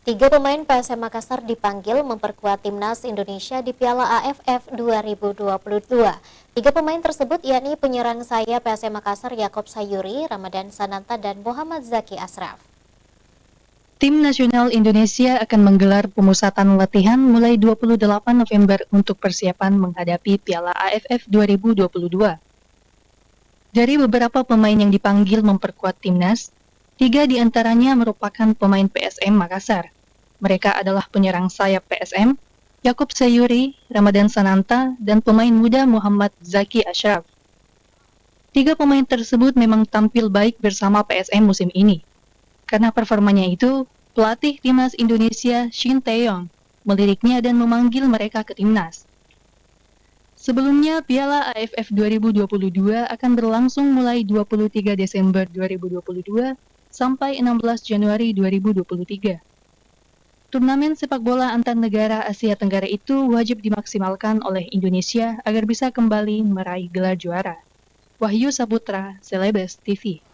Tiga pemain PSM Makassar dipanggil memperkuat timnas Indonesia di Piala AFF 2022. Tiga pemain tersebut yakni penyerang sayap PSM Makassar Yaakob Sayuri, Ramadan Sananta, dan Muhammad Zaki Ashraf. Tim nasional Indonesia akan menggelar pemusatan latihan mulai 28 November untuk persiapan menghadapi Piala AFF 2022. Dari beberapa pemain yang dipanggil memperkuat timnas, 3 diantaranya merupakan pemain PSM Makassar. Mereka adalah penyerang sayap PSM, Yaakob Sayuri, Ramadan Sananta, dan pemain muda Muhammad Zaki Ashraf. 3 pemain tersebut memang tampil baik bersama PSM musim ini. Karena performanya itu, pelatih timnas Indonesia Shin Tae-yong meliriknya dan memanggil mereka ke timnas. Sebelumnya, Piala AFF 2022 akan berlangsung mulai 23 Desember 2022 sampai 16 Januari 2023. Turnamen sepak bola antar negara Asia Tenggara itu wajib dimaksimalkan oleh Indonesia agar bisa kembali meraih gelar juara. Wahyu Saputra, Celebes TV.